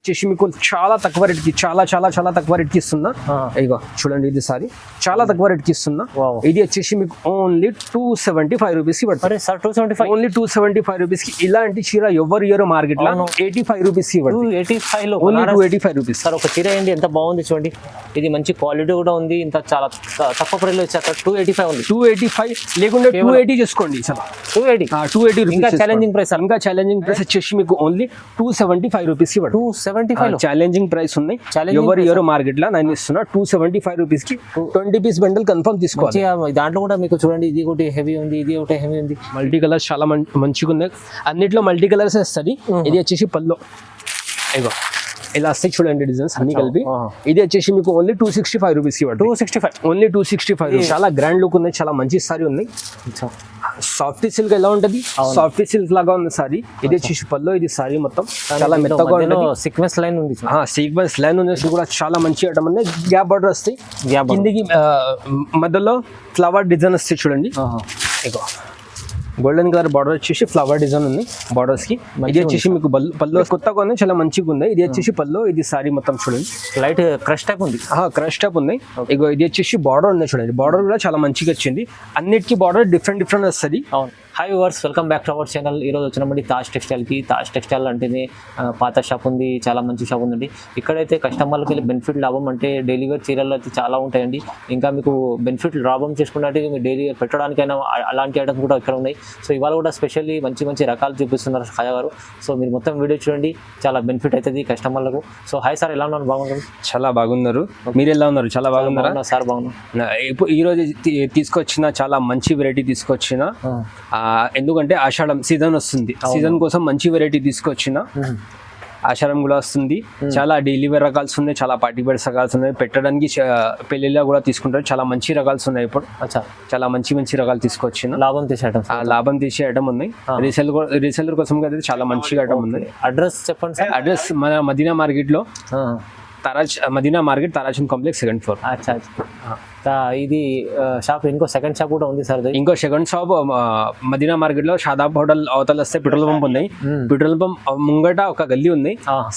వచ్చేసి మీకు చాలా తక్కువ రేట్కి చాలా తక్కువ రేట్కి ఇస్తున్నా. ఇగో చూడండి, ఇది సారీ చాలా తక్కువ రేట్కి ఇస్తున్నా. ఇది వచ్చేసి మీకు ఓన్లీ 275 రూపీస్ ఇవ్వండి సార్. 275 ఓన్లీ 275 రూపీస్ కి. ఇలాంటి చీర ఎవరు ఇయర్ మార్కెట్ లో 85 రూపీస్ ఇవ్వండి. 285 లో ఓన్లీ 285 సార్. ఒక చీర ఏంటి ఎంత బాగుంది చూడండి, ఇది మంచి క్వాలిటీ కూడా ఉంది. ఇంత చాలా తక్కువ ప్రైస్ లో ఇచ్చారు. 285 ఉంది. 285 లేకుంటే 280 చేసుకోండి సార్. 280 రూపీస్ ఇంకా ఛాలెంజింగ్ ప్రైస్. ఇంకా ఛాలెంజింగ్ ప్రైస్ వచ్చేసి మీకు ఓన్లీ 275 రూపీస్ ఇవ్వండి. 275 ఛాలెంజింగ్ ప్రైస్ ఉన్నాయి. ఎవరు ఇయర్ మార్కెట్ లో నేను ఇస్తున్నా 275 రూపీస్ కి 20 పీస్ బండిల్ కన్ఫర్మ్ తీసుకోవాలి. దాంట్లో కూడా మీకు చూడండి, ఇది ఒకటి హెవీ ఉంది, ఇది ఒకటి హెవీ ఉంది. మల్టీ కలర్స్ చాలా మంచిగా ఉన్నాయి. అన్నిట్లో మల్టీ కలర్స్ వస్తుంది. ఇది వచ్చేసి పల్లో ఇగో ఇలా వస్తాయి చూడండి, డిజైన్స్ అన్ని కలిపి. ఇది వచ్చేసి మీకు ఓన్లీ 265 రూపీస్ ఇవ్వండి. 265 ఓన్లీ 265. చాలా గ్రాండ్ లుక్ ఉన్నాయి, చాలా మంచి సారీ ఉన్నాయి. సాఫ్ట్ సిల్క్ ఎలా ఉంటది, సాఫ్ట్ సిల్క్ లాగా ఉంది సారీ. ఇది వచ్చేసి పల్లో, ఇది సారీ మొత్తం చాలా మెత్తగా ఉంటుంది. సీక్వెన్స్ లైన్ ఉంది, సీక్వెన్స్ లైన్ ఉంది కూడా చాలా మంచి ఐటమ్ ఉంది. గ్యాప్ బార్డర్ వస్తాయి, కిందికి మధ్యలో ఫ్లవర్ డిజైన్ వస్తాయి చూడండి. ఇగో గోల్డెన్ కలర్ బార్డర్ వచ్చేసి ఫ్లవర్ డిజైన్ ఉంది బార్డర్స్ కి. ఇది వచ్చేసి మీకు పల్లో కొత్తగా ఉంది, చాలా మంచిగా ఉంది. ఇది వచ్చేసి పల్లో, ఇది సారీ మొత్తం చూడండి లైట్ క్రష్ టైప్ ఉంది. క్రష్ టైప్ ఉంది. ఇగో ఇది వచ్చేసి బార్డర్ ఉంది చూడండి. బార్డర్ కూడా చాలా మంచిగా వచ్చింది. అన్నిటికీ బార్డర్ డిఫరెంట్ వస్తుంది. అవును. Hi viewers, welcome back to our channel. ఈరోజు వచ్చినప్పుడు తాజ్ టెక్స్టైల్కి. తాజ్ టెక్స్టైల్ అంటేనే పాత షాప్ ఉంది, చాలా మంచి షాప్ ఉందండి. ఇక్కడైతే కస్టమర్లకి బెనిఫిట్ లాభం అంటే డైలీ వేర్ చీరలు అయితే చాలా ఉంటాయండి. ఇంకా మీకు బెనిఫిట్ లాభం చేసుకున్నట్టు మీరు డైలీ వేర్ పెట్టడానికైనా అలాంటి ఐటమ్స్ కూడా ఇక్కడ ఉన్నాయి. సో ఇవాళ కూడా స్పెషల్లీ మంచి రకాలు చూపిస్తున్నారు ఖాజా గారు. సో మీరు మొత్తం వీడియో చూడండి, చాలా బెనిఫిట్ అవుతుంది కస్టమర్లకు. సో హాయ్ సార్, ఎలా ఉన్నారు? బాగున్నారు? చాలా బాగున్నారు. మీరు ఎలా ఉన్నారు? చాలా బాగున్నారా సార్? బాగున్నా. ఇప్పుడు ఈ రోజు తీసుకొచ్చిన చాలా మంచి వెరైటీ తీసుకొచ్చిన, ఎందుకంటే ఆషాఢం సీజన్ వస్తుంది. సీజన్ కోసం మంచి వెరైటీ తీసుకొచ్చిన. ఆషాఢం కూడా వస్తుంది. చాలా డైలీ వేర్ రకాల్స్ ఉన్నాయి, చాలా పార్టీ వేర్ రకాల్స్ ఉన్నాయి. పెట్టడానికి పెళ్లిలో కూడా తీసుకుంటారు. చాలా మంచి రకాల్స్ ఉన్నాయి. ఇప్పుడు చాలా మంచి రకాలు తీసుకొచ్చిన. లాభం తీసే ఐటమ్ ఉన్నాయి. రీసెల్లర్ కోసం అయితే చాలా మంచిగా ఐటమ్ ఉంది. అడ్రస్ చెప్పండి సార్. అడ్రస్ మన మదీనా మార్కెట్ లో, Madina market, Tarachand complex, 2nd floor. ఇది షాప్ ఇంకో సెకండ్ షాప్ కూడా ఉంది సార్. ఇంకో సెకండ్ షాప్ మదీనా మార్కెట్ లో షాదాబ్ హోటల్ అవతల వస్తే పెట్రోల్ పంప్ ఉన్నాయి. పెట్రోల్ పంప్ ముంగట ఒక గల్లీ ఉంది.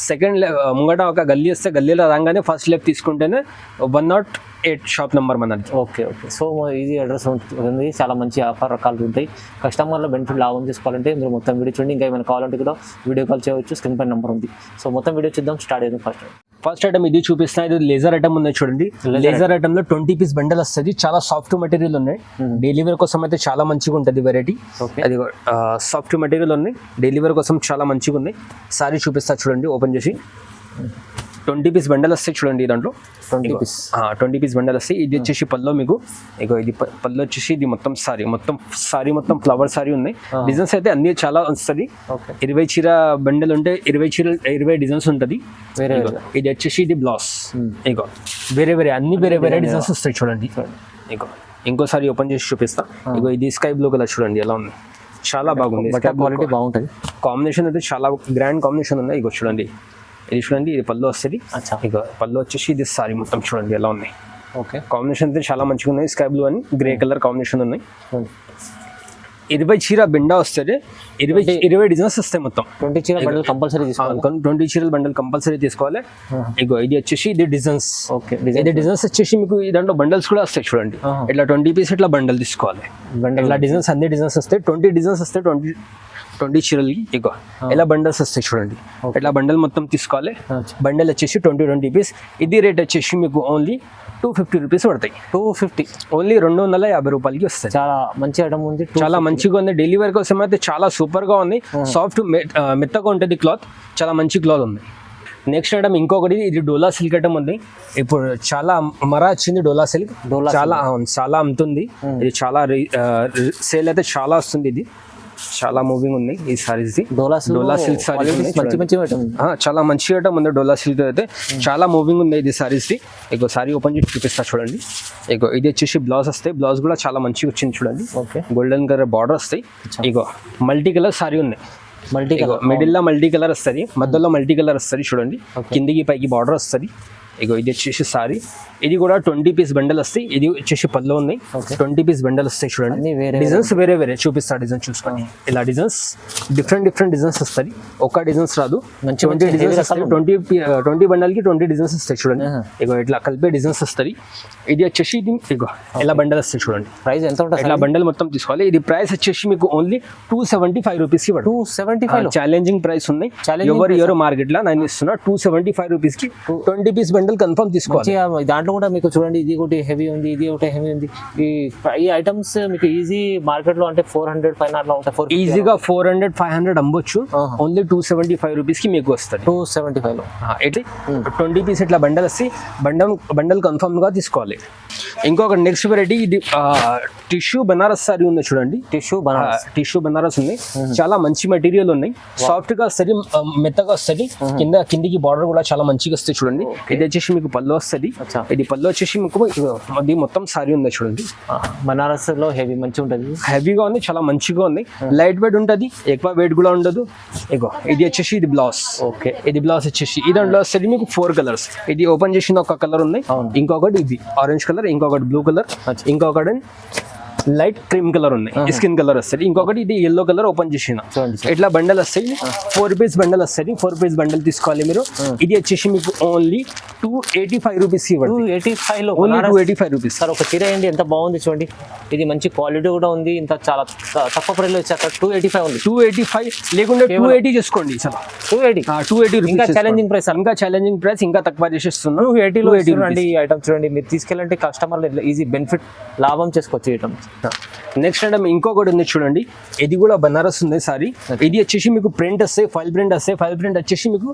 సెకండ్ ముంగట ఒక గల్లీ వస్తే గల్లీలో రాగానే ఫస్ట్ లెఫ్ట్ తీసుకుంటేనే 108 షాప్ నెంబర్ మనది. ఓకే. సో ఇది అడ్రస్ ఉంటుంది. చాలా మంచి ఆఫర్ రకాలు ఉంటాయి. కస్టమర్ల బెనిఫిట్ లాభం చేసుకోవాలంటే మీరు మొత్తం వీడియో చూడండి. ఇంకా ఏమైనా కావాలంటే కూడా వీడియో కాల్ చేయవచ్చు. స్క్రీన్ పై నెంబర్ ఉంది. సో మొత్తం వీడియో చూద్దాం. స్టార్ట్ అయ్యింది. ఫస్ట్ ఐటమ్ ఇది చూపిస్తున్నా. ఇది లేజర్ ఐటమ్ ఉన్నాయి చూడండి. లేజర్ ఐటమ్ లో 20 పీస్ బండల్ వస్తుంది. చాలా సాఫ్ట్ మెటీరియల్ ఉన్నాయి. డైలీ వేర్ కోసం అయితే చాలా మంచిగా ఉంటుంది వెరైటీ. అది సాఫ్ట్ మెటీరియల్ ఉన్నాయి. డైలీ వేర్ కోసం చాలా మంచిగా ఉన్నాయి. సారీ చూపిస్తా చూడండి, ఓపెన్ చేసి. 20 పీస్ బండల్ వస్తాయి చూడండి. దాంట్లో 20 పీస్ బండల్ వస్తాయి. ఇది వచ్చేసి పల్లో మీకు. ఇగో ఇది పల్లో వచ్చేసి ఇది మొత్తం సారీ మొత్తం ఫ్లవర్ సారీ ఉన్నాయి. డిజైన్స్ అయితే అన్ని చాలా వస్తుంది. 20 చీర బండల్ ఉంటే 20 డిజైన్స్ ఉంటుంది. ఇది వచ్చేసి ఇది బ్లౌజ్. ఇగో వేరే అన్ని వేరే డిజైన్స్ వస్తాయి చూడండి. ఇగో ఇంకోసారి ఓపెన్ చేసి చూపిస్తా. ఇగో ఇది స్కై బ్లూ కలర్ చూడండి ఎలా ఉంది, చాలా బాగుంది. క్వాలిటీ బాగుంటుంది. కాంబినేషన్ అయితే చాలా గ్రాండ్ కాంబినేషన్ ఉంది. ఇగో చూడండి, ఇది చూడండి, ఇది పళ్ళు వస్తుంది. ఇక పళ్ళు వచ్చేసి ఇది సారీ మొత్తం చూడండి ఎలా ఉన్నాయి. ఓకే. కాంబినేషన్ అయితే చాలా మంచిగా ఉన్నాయి. స్కై బ్లూ అని గ్రే కలర్ కాంబినేషన్ ఉన్నాయి. 20 చీర బిండా వస్తుంది. 20 డిజైన్స్ వస్తాయి మొత్తం. 20 చీర బండల్ కంపల్సరీ తీసుకోవాలి. 20 చీరల బండల్ కంపల్సరీ తీసుకోవాలి. ఇగో ఇది వచ్చేసి ఇది డిజైన్స్. ఓకే. ఇది డిజైన్స్ వచ్చేసి మీకు దాంట్లో బండల్స్ కూడా వస్తాయి చూడండి. ఇట్లా 20 పీస్ ఇట్లా బండల్ తీసుకోవాలి. ఇట్లా డిజైన్స్ అన్ని డిజైన్స్ వస్తాయి. 20 డిజైన్స్ వస్తాయి. 20 చీరలకి ఇగో ఇలా బండల్స్ వస్తాయి చూడండి. ఇట్లా బండల్ మొత్తం తీసుకోవాలి. బండల్ వచ్చేసి 20 పీస్. ఇది రేట్ వచ్చేసి మీకు ఓన్లీ 250 రూపీస్ పడతాయి. 250 ఓన్లీ 250 రూపాయలకి వస్తాయి. చాలా మంచి ఐటమ్ ఉంది, చాలా మంచిగా ఉంది. డైలీ వేర్ కోసం అయితే చాలా సూపర్ గా ఉంది. సాఫ్ట్ మెత్తగా ఉంటుంది క్లాత్, చాలా మంచి క్లాత్ ఉంది. నెక్స్ట్ ఐటమ్ ఇంకొకటి, ఇది డోలా సిల్క్ ఐటమ్ ఉంది. ఇప్పుడు చాలా మరా వచ్చింది డోలా సిల్క్. చాలా అమ్ముతుంది. ఇది చాలా సేల్ అయితే చాలా వస్తుంది. ఇది చాలా మూవింగ్ ఉంది ఈ సారీస్. డోలా సిల్క్ సారీస్ చాలా మంచి ఐటమ్ ఉంది. డోలా సిల్క్ అయితే చాలా మూవింగ్ ఉంది ఇది సారీస్. ఇగో సారీ ఓపెన్ చేసి చూపిస్తా చూడండి. ఇగో ఇది వచ్చేసి బ్లౌజ్ వస్తాయి. బ్లౌజ్ కూడా చాలా మంచిగా వచ్చింది చూడండి. గోల్డెన్ కలర్ బార్డర్ వస్తాయి. ఇగో మల్టీ కలర్ సారీ ఉన్నాయి. మిడిల్ లో మల్టీ కలర్ వస్తుంది, మధ్యలో మల్టీ కలర్ వస్తుంది చూడండి. కిందికి పైకి బార్డర్ వస్తుంది. ఇగో ఇది వచ్చేసి సారీ, ఇది కూడా 20 పీస్ బండల్ వస్తాయి. ఇది వచ్చేసి పళ్ళు ఉన్నాయి, 20 పీస్ బండల్ వస్తాయి. చూడండి అన్ని వేరే డిజైన్స్ వేరే వేరే చూపిస్తా, డిజైన్ చూసుకొని ఇలా డిజైన్స్ డిఫరెంట్ డిజైన్స్ వస్తాయి. ఒక డిజైన్స్ రాదు, మంచి 20 డిజైన్స్ వస్తాయి. 20 బండల్ కి 20 డిజైన్స్ వస్తాయి. చూడండి ఇగో ఇట్లా కలిపే డిజైన్స్ వస్తాయి. ఇది వచ్చేసి ఇది ఇగో ఇలా బండల్ వస్తాయి. చూడండి ప్రైస్ ఎంత ఉంటుంది? ఇట్లా బండల్ మొత్తం తీసుకోవాలి. ఇది ప్రైస్ వచ్చేసి మీకు ఓన్లీ 275 రూపీస్ కి 275 ఛాలెంజింగ్ ప్రైస్ ఉన్నాయి. ఎవరు మార్కెట్ లో నేను ఇస్తున్నా 275 రూపీస్ కి 20 పీస్ బండల్ కన్ఫర్మ్ తీసుకోవాలి. దాంట్లో కూడా మీకు చూడండి ఇది ఒకటి హెవీ ఉంది, ఇది ఒకటి హెవీ ఉంది. ఈ ఐటమ్స్ మీకు ఈజీ మార్కెట్ లో అంటే 400 పైన అట్లా ఉంటాయి. ఈజీగా 400-500 అమ్మొచ్చు. ఓన్లీ 275 రూపీస్ కి మీకు వస్తుంది. 275 లో ఎట్లా 20 పీస్ ఇట్లా బండల్ వస్తే బండల్ కన్ఫర్మ్ గా తీసుకోవాలి. ఇంకొక నెక్స్ట్ వెరైటీ ఇది టిష్యూ బనారస్ సారీ ఉంది. చూడండి టిష్యూ బనారస్ ఉంది. చాలా మంచి మెటీరియల్ ఉన్నాయి, సాఫ్ట్ గా వస్తుంది, మెత్తగా వస్తుంది. కిందికి బార్డర్ కూడా చాలా మంచిగా వస్తుంది. చూడండి ఇది వచ్చేసి మీకు పళ్ళు వస్తుంది. ఇది పళ్ళు వచ్చేసి మీకు ఇది మొత్తం సారీ ఉంది. చూడండి బనారస్ లో హెవీ మంచిగా ఉంటుంది, హెవీగా ఉంది, చాలా మంచిగా ఉంది. లైట్ వెయిట్ ఉంటుంది, ఎక్కువ వెయిట్ కూడా ఉండదు. ఇగో ఇది వచ్చేసి ఇది బ్లౌజ్. ఓకే ఇది బ్లౌజ్ వచ్చేసి ఈ దాంట్లో వస్తుంది మీకు 4 కలర్స్. ఇది ఓపెన్ చేసిన ఒక కలర్ ఉన్నాయి, ఇంకొకటి ఇది ఆరెంజ్ కలర్, ఇంకొకటి బ్లూ కలర్, ఇంకొకటి లైట్ క్రీమ్ కలర్ ఉన్నాయి, స్కిన్ కలర్ వస్తుంది. ఇంకొకటి ఇది ఎల్లో కలర్ ఓపెన్ చేసిన. ఇట్లా బండల్ వస్తాయి. 4 పీస్ బండల్ వస్తుంది. 4 పీస్ బండల్ తీసుకోవాలి మీరు. ఇది వచ్చేసి మీకు ఓన్లీ 285 రూపీస్ ఇవ్వండి. 285 లో ఓన్లీ 285 రూపీస్. సార్ ఒక చీర ఏంటి ఎంత బాగుంది చూడండి. ఇది మంచి క్వాలిటీ కూడా ఉంది. ఇంత చాలా తక్కువ ప్రైస్ లో వచ్చాక 285 ఉంది. 285 లేకుంటే 280 చేసుకోండి. 280 ఇంకా ఛాలెంజింగ్ ప్రైస్, ఇంకా ఛాలెంజింగ్ ప్రైస్, ఇంకా తక్కువ చేసేస్తున్నాం. 280 లో చూడండి. ఈ ఐటమ్ చూడండి, మీరు తీసుకెళ్ళంటే కస్టమర్లు ఈజీ బెనిఫిట్ లాభం చేసుకోవచ్చు. ఐటమ్ నెక్స్ట్ ఐటమ్ ఇంకొకటి ఉంది. చూడండి ఇది కూడా బనారస్ ఉంది సారీ. ఇది వచ్చేసి మీకు ప్రింట్ వస్తాయి, ఫైల్ ప్రింట్ వస్తాయి. ఫైల్ ప్రింట్ వచ్చేసి మీకు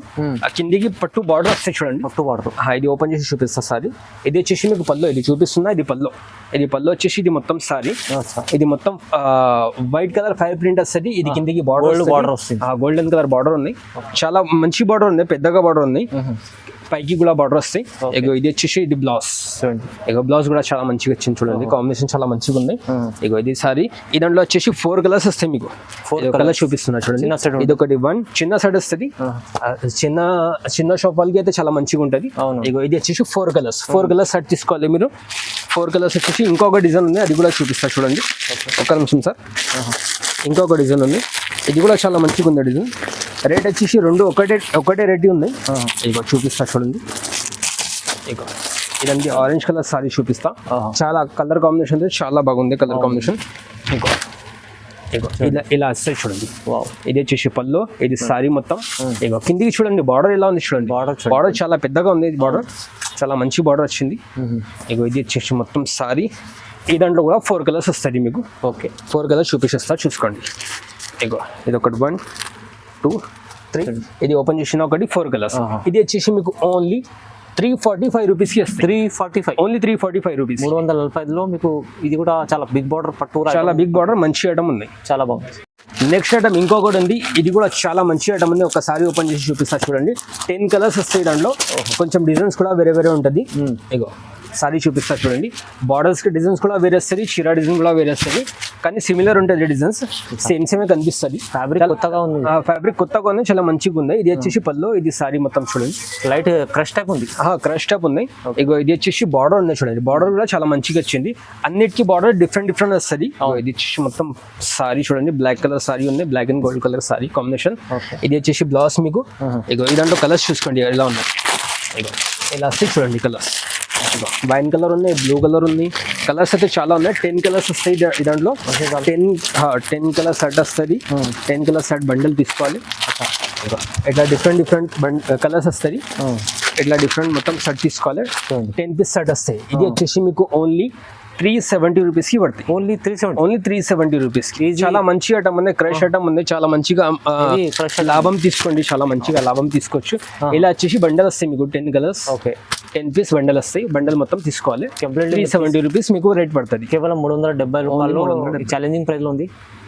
కిందికి పట్టు బార్డర్ వస్తాయి. చూడండి పట్టు బార్డర్. ఇది ఓపెన్ చేసి చూపిస్తా సారీ. ఇది వచ్చేసి మీకు పళ్ళు, ఇది చూపిస్తున్నా. ఇది పళ్ళు. ఇది పళ్ళు వచ్చేసి ఇది మొత్తం సారీ. ఇది మొత్తం వైట్ కలర్ ఫైల్ ప్రింట్ వస్తుంది. ఇది కిందికి బార్డర్ వస్తుంది, గోల్డెన్ కలర్ బార్డర్ ఉంది. చాలా మంచి బార్డర్ ఉంది, పెద్దగా బార్డర్ ఉంది. పైకి కూడా బార్డర్ వస్తాయి. ఇగో ఇది వచ్చేసి ఇది బ్లౌజ్. ఇగో బ్లౌజ్ కూడా చాలా మంచిగా వచ్చింది. చూడండి కాంబినేషన్ చాలా మంచిగా ఉంది. ఇగో ఇది సారీ. ఈ దాంట్లో వచ్చేసి 4 కలర్స్ వస్తాయి. మీకు 4 కలర్స్ చూపిస్తున్నా చూడండి. ఇది ఒకటి చిన్న సైడ్ వస్తుంది. చిన్న షాప్ వాళ్ళకి అయితే చాలా మంచిగా ఉంటుంది. ఇగో ఇది వచ్చేసి 4 కలర్స్ సెట్ తీసుకోవాలి మీరు. 4 కలర్స్ వచ్చేసి ఇంకొక డిజైన్ ఉంది, అది కూడా చూపిస్తా చూడండి. ఒక్క నిమిషం సార్. ఇంకొక డిజైన్ ఉంది, ఇది కూడా చాలా మంచిగా ఉంది డిజైన్. రేట్ వచ్చేసి రెండు ఒకటే రేట్ ఉంది. ఇగో చూపిస్తా చూడండి. ఇగో ఇదండి ఆరెంజ్ కలర్ సారీ చూపిస్తా. చాలా కలర్ కాంబినేషన్ చాలా బాగుంది కలర్ కాంబినేషన్. ఇగో ఇలా వస్తాయి చూడండి. ఇది వచ్చేసి పళ్ళు, ఇది సారీ మొత్తం. ఇగో కిందికి చూడండి బార్డర్ ఎలా ఉంది. చూడండి బార్డర్ చాలా పెద్దగా ఉంది. ఇది బార్డర్ చాలా మంచి బార్డర్ వచ్చింది. ఇగో ఇది వచ్చేసి మొత్తం సారీ. ఈ దాంట్లో కూడా 4 కలర్స్ వస్తుంది మీకు. ఓకే 4 కలర్స్ చూపిస్తా చూసుకోండి. ఇగో ఇది ఒకటి 1 2 3. ఇది ఓపెన్ చేసిన ఒకటి 4 కలర్స్. ఇది వచ్చేసి మీకు ఓన్లీ 345 రూపీస్కి వస్తుంది. 345 ఓన్లీ 345 రూపీస్. 345లో మీకు ఇది కూడా చాలా బిగ్ బార్డర్ పట్టు, చాలా బిగ్ బార్డర్, మంచి ఐటమ్ ఉంది, చాలా బాగుంది. నెక్స్ట్ ఐటమ్ ఇంకొకటి ఉంది. ఇది కూడా చాలా మంచి ఐటమ్ ఉంది. ఒకసారి ఓపెన్ చేసి చూపిస్తా చూడండి. 10 కలర్స్ వస్తాయి దాంట్లో. కొంచెం డిజైన్స్ కూడా వేరే ఉంటుంది. ఇగో సారీ చూపిస్తా చూడండి. బార్డర్స్ కి డిజైన్స్ కూడా వేరే వస్తుంది, చీర డిజైన్ కూడా వేరే వస్తుంది, కానీ సిమిలర్ ఉంటుంది డిజైన్స్. సేమే కనిపిస్తుంది. ఫ్యాబ్రిక్ కొత్తగా ఉంది, చాలా మంచిగా ఉంది. ఇది వచ్చేసి పళ్ళు, ఇది సారీ మొత్తం చూడండి. లైట్ క్రష్ టైప్ ఉంది. క్రష్ టైప్ ఉంది. ఇగో ఇది వచ్చేసి బార్డర్ ఉంది చూడండి. బార్డర్ కూడా చాలా మంచిగా వచ్చింది. అన్నిటికీ బార్డర్ డిఫరెంట్ వస్తుంది. ఇది వచ్చేసి మొత్తం సారీ చూడండి. బ్లాక్ కలర్ సారీ ఉంది, black and gold colour sari combination. ఇది వచ్చేసి బ్లౌజ్ మీకు. ఇగో ఈ దాంట్లో కలర్స్ చూసుకోండి ఎలా ఉన్నాయి. ఇగో ఇలా వస్తాయి చూడండి కలర్స్. వైన్ కలర్ ఉంది, బ్లూ కలర్ ఉంది. కలర్స్ అయితే చాలా ఉన్నాయి. 10 కలర్స్ వస్తాయి దాంట్లో. 10 కలర్ సెట్ వస్తుంది. 10 కలర్ సెట్ బండల్ తీసుకోవాలి. ఇట్లా డిఫరెంట్ కలర్స్ వస్తుంది. ఇట్లా డిఫరెంట్ మొత్తం సెట్ తీసుకోవాలి. 10 పీస్ సెట్ వస్తాయి. ఇది వచ్చేసి మీకు ఓన్లీ 370 రూపీస్కి పడుతుంది. ఓన్లీ 370 రూపీస్కి. చాలా మంచి ఐటమ్ ఉంది, క్రష్ ఐటమ్ ఉంది. చాలా మంచిగా లాభం తీసుకోండి, చాలా మంచిగా లాభం తీసుకోవచ్చు. ఇలా వచ్చేసి బండల్ వస్తాయి మీకు 10 కలర్స్. ఓకే 10 పీస్ బండల్ వస్తాయి. బండల్ మొత్తం తీసుకోవాలి. 370 రూపీస్ మీకు రేట్ పడుతుంది. కేవలం 370 రూపాయలు ఛాలెంజింగ్ ప్రైస్ లో ఉంది.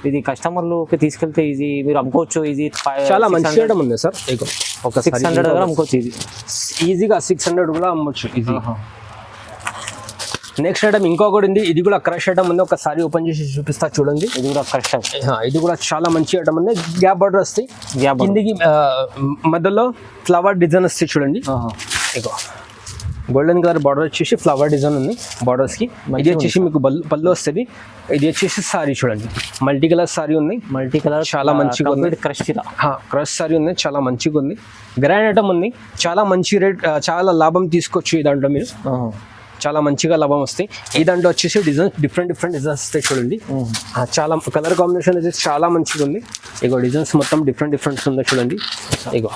ఇది కస్టమర్లుకి తీసుకెళ్తే ఈజీ, మీరు అమ్ముకోవచ్చు ఈజీ. చాలా మంచి ఐటమ్ ఉంది సార్. ఒక 600 దగ్గర అమ్ముకోవచ్చు ఈజీగా. 600 కూడా అమ్మొచ్చు ఈజీ. నెక్స్ట్ ఐటమ్ ఇంకొకటి ఉంది. ఇది కూడా క్రష్ ఐటమ్ ఉంది. ఒకసారి ఓపెన్ చేసి చూపిస్తా చూడండి. ఇది కూడా క్రష్. ఇది కూడా చాలా మంచి ఐటమ్ ఉంది. గ్యాప్ బార్డర్ వస్తాయి. కిందికి మధ్యలో ఫ్లవర్ డిజైన్ వస్తాయి చూడండి. ఇగో గోల్డెన్ కలర్ బార్డర్ వచ్చేసి ఫ్లవర్ డిజైన్ ఉంది బార్డర్స్ కి. ఇది వచ్చేసి మీకు పళ్ళు వస్తుంది. ఇది వచ్చేసి సారీ చూడండి, మల్టీ కలర్ సారీ ఉంది. మల్టీ కలర్ చాలా మంచిగా ఉంది. క్రష్ సారీ ఉంది, చాలా మంచిగా ఉంది. గ్రాండ్ ఐటమ్ ఉంది, చాలా మంచి రేట్, చాలా లాభం తీసుకోవచ్చు ఈ దాంట్లో మీరు. చాలా మంచిగా లాభం వస్తాయి. ఈ దాంట్లో వచ్చేసి డిజైన్స్ డిఫరెంట్ డిజైన్స్ వస్తాయి చూడండి. చాలా కలర్ కాంబినేషన్ వచ్చేసి చాలా మంచిగా ఉంది. ఇగో డిజైన్స్ మొత్తం డిఫరెంట్ ఉంది చూడండి. ఇగో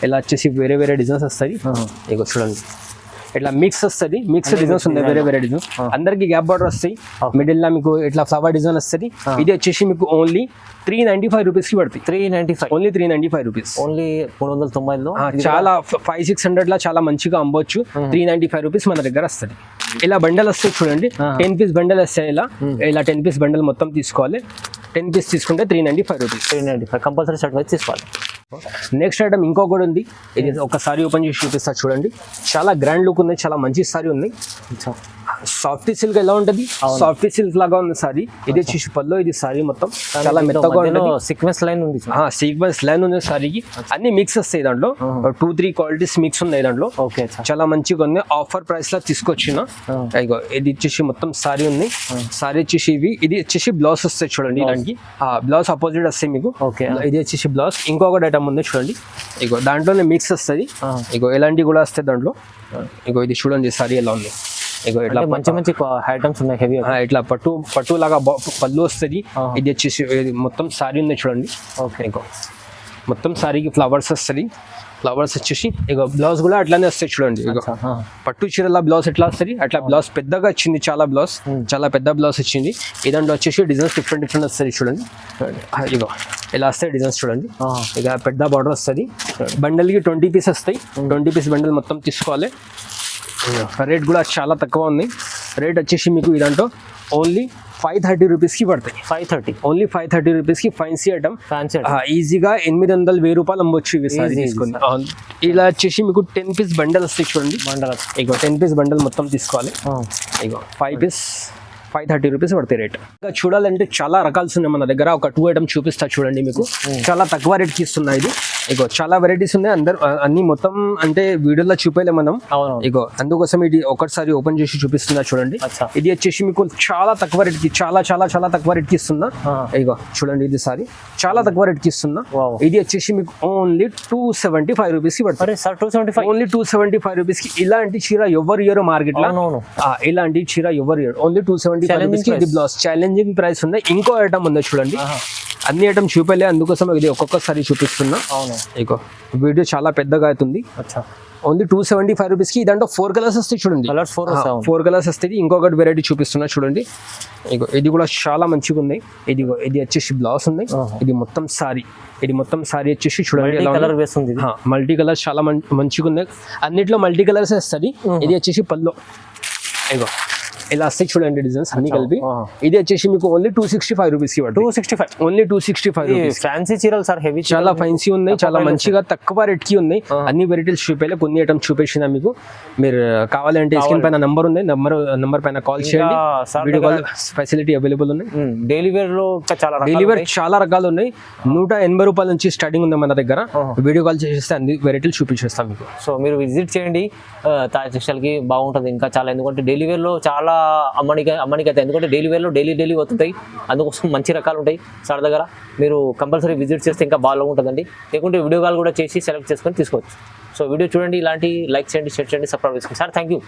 ఇలా వచ్చేసి వేరే డిజైన్స్ వస్తాయి. ఇగో చూడండి, ఇట్లా మిక్స్ వస్తుంది, మిక్స్ డిజైన్స్ ఉన్నాయి, వేరే డిజైన్స్. అందరికి గ్యాప్ బార్డర్ వస్తాయి, మిడిల్ లో మీకు ఇట్లా ఫ్లవర్ డిజైన్ వస్తుంది. ఇది వచ్చేసి మీకు ఓన్లీ 395 రూపీస్ కి పడుతుంది. 395 ఓన్లీ 395 రూపీస్, ఓన్లీ 390లో. చాలా 500-600 లా చాలా మంచిగా అమ్మవచ్చు. 395 రూపీస్ మన దగ్గర వస్తుంది. ఇలా బండల్ వస్తాయి చూడండి, 10 పీస్ బండల్ వస్తాయి. ఇలా 10 పీస్ బండల్ మొత్తం తీసుకోవాలి. 10 పీస్ తీసుకుంటే 395 రూపీస్. 395 కంపల్సరీ షర్ట్ వైజ్ తీసుకోవాలి. నెక్స్ట్ ఐటమ్ ఇంకొకటి ఉంది, ఇది ఒకసారి ఓపెన్ చేసి చూపిస్తా చూడండి. చాలా గ్రాండ్ లుక్ ఉంది, చాలా మంచి సారీ ఉంది. సాఫ్ట్ సిల్క్ ఎలా ఉంటుంది, సాఫ్ట్ సిల్క్ లాగా ఉంది సారీ. ఇది వచ్చేసి పల్లో, ఇది సారీ మొత్తం చాలా మెత్తగా ఉంటుంది. సీక్వెన్స్ లైన్ ఉంది, సీక్వెన్స్ లైన్ ఉంది సారీకి. అన్ని మిక్స్ వస్తాయి దాంట్లో, 2-3 క్వాలిటీస్ మిక్స్ ఉన్నాయి దాంట్లో. చాలా మంచిగా ఉంది. ఆఫర్ ప్రైస్ లా తీసుకొచ్చిన. ఇగో ఇది వచ్చేసి మొత్తం సారీ ఉంది. సారీ వచ్చేసి ఇది వచ్చేసి బ్లౌజ్ వస్తాయి చూడండి. దానికి బ్లౌజ్ అపోజిట్ వస్తాయి మీకు. ఇది వచ్చేసి బ్లౌజ్. ఇంకొకటి ఐటమ్ ఉంది చూడండి, ఇగో దాంట్లోనే మిక్స్ వస్తుంది. ఇగో ఎలాంటివి కూడా వస్తాయి దాంట్లో. ఇగో ఇది చూడండి సారీ ఎలా ఉంది. ఇగో ఇట్లా మంచి ఐటమ్స్ ఉన్నాయి, హెవీ. ఇట్లా పట్టు లాగా పళ్ళు వస్తుంది. ఇది వచ్చేసి మొత్తం సారీ ఉంది చూడండి. ఇగో మొత్తం సారీకి ఫ్లవర్స్ వస్తుంది. ఫ్లవర్స్ వచ్చేసి ఇగో బ్లౌజ్ కూడా అట్లానే వస్తాయి చూడండి. ఇగో పట్టు చీరల బ్లౌజ్ ఎట్లా వస్తుంది అట్లా బ్లౌజ్ పెద్దగా వచ్చింది. చాలా పెద్ద బ్లౌజ్ వచ్చింది. ఇదంతా వచ్చేసి డిజైన్స్ డిఫరెంట్ వస్తుంది చూడండి. ఇగో ఇలా వస్తాయి డిజైన్స్ చూడండి. ఇక పెద్ద బార్డర్ వస్తుంది. బండల్కి 20 పీస్ వస్తాయి. 20 పీస్ బండల్ మొత్తం తీసుకోవాలి. రేట్ కూడా చాలా తక్కువ ఉంది. రేట్ వచ్చేసి మీకు ఇదంటో ఓన్లీ 530 రూపీస్కి పడతాయి. 530 ఓన్లీ 530 రూపీస్కి ఫ్యాన్సీ ఐటమ్. ఈజీగా 800-1000 రూపాయలు అమ్మవచ్చు ఇవి సారీ తీసుకొని. ఇలా వచ్చేసి మీకు 10 పీస్ బండల్ వస్తాయి చూడండి. ఇగో 10 పీస్ బండల్ మొత్తం తీసుకోవాలి. ఇగో 5 పీస్ 530 రూపీస్ పడతాయి రేట్. ఇంకా చూడాలంటే చాలా రకాల్స్ ఉన్నాయి మన దగ్గర. ఒక 2 ఐటమ్ చూపిస్తా చూడండి మీకు. చాలా తక్కువ రేట్కి ఇస్తున్నాయి. ఇది ఇగో చాలా వెరైటీస్ ఉన్నాయి. అందరు అన్ని మొత్తం అంటే వీడియోలో చూపేలే మనం. ఇగో అందుకోసం ఇది ఒకసారి ఓపెన్ చేసి చూపిస్తున్నా చూడండి. ఇది వచ్చేసి మీకు చాలా తక్కువ రేట్కి, చాలా తక్కువ రేట్కి ఇస్తున్నా. ఇగో చూడండి, ఇది సారీ చాలా తక్కువ రేట్కి ఇస్తున్నా. ఇది వచ్చేసి మీకు ఓన్లీ 275 రూపీస్కి పడుతుంది. ఓన్లీ 275 రూపీస్కి. ఇలాంటి చీర ఎవరు ఇయర్ మార్కెట్ లో, ఇలాంటి చీర ఎవరు ఇయర్. ఓన్లీ 275 రూపీస్కి ఇది బ్లౌజ్. ఛాలెంజింగ్ ప్రైస్ ఉంది. ఇంకో ఐటమ్ ఉంది చూడండి. అన్ని ఐటమ్ చూపలే, అందుకోసం ఇది ఒక్కొక్కసారి చూపిస్తున్నా. ఇగో వీడియో చాలా పెద్దగా అవుతుంది. ఓన్లీ 275 రూపీస్కి. ఇదంటే 4 కలర్స్ వస్తాయి చూడండి. 4 కలర్స్ వస్తాయి. ఇంకొకటి వెరైటీ చూపిస్తున్నా చూడండి. ఇగో ఇది కూడా చాలా మంచిగా ఉంది. ఇది వచ్చేసి బ్లౌజ్ ఉంది. ఇది మొత్తం సారీ వచ్చేసి చూడండి. మల్టీ కలర్స్ చాలా మంచిగా ఉంది. అన్నిట్లో మల్టీ కలర్స్ వస్తుంది. ఇది వచ్చేసి పల్లో. ఇగో ఇలా వస్తాయి చూడండి డిజైన్స్ అన్ని కలిపి. ఇది వచ్చేసి మీకు ఓన్లీ 265 రూపీస్కి పడుతుంది. 265 ఓన్లీ 265 రూపీస్. ఫ్యాన్సీ చీరలు సార్, హెవీ, చాలా ఫ్యాన్సీ ఉన్నాయి. చాలా మంచిగా తక్కువ రేట్కి ఉన్నాయి. అన్ని వెరైటీస్ చూపేలే, కొన్ని ఐటమ్స్ చూపేసిన మీకు. మీరు కావాలంటే స్క్రీన్ పైన నంబర్ ఉంది, నంబర్ పైన కాల్ చేయండి. వీడియో కాల్ ఫెసిలిటీ అవైలబుల్ ఉన్నాయి. డైలీ వేర్ లో చాలా రకాలు ఉన్నాయి. 180 రూపాయల నుంచి స్టార్టింగ్ ఉంది మన దగ్గర. వీడియో కాల్ చేసేస్తే అన్ని వెరైటీలు చూపించేస్తాం మీకు. సో మీరు విజిట్ చేయండి తాజ్ టెక్స్టైల్ కి. బాగుంటుంది ఇంకా చాలా. ఎందుకంటే డైలీ వేర్ లో చాలా అమ్మనికి అయితే, ఎందుకంటే డైలీ వేర్లో డైలీ వస్తుంటాయి. అందుకోసం మంచి రకాలు ఉంటాయి సార్ దగ్గర. మీరు కంపల్సరీ విజిట్ చేస్తే ఇంకా బాగుంటుందండి. లేకుంటే వీడియో కాల్ కూడా చేసి సెలెక్ట్ చేసుకొని తీసుకోవచ్చు. సో వీడియో చూడండి, ఇలాంటి లైక్ చేయండి, షేర్ చేయండి, సబ్స్క్రైబ్ చేసుకోండి సార్. Thank you.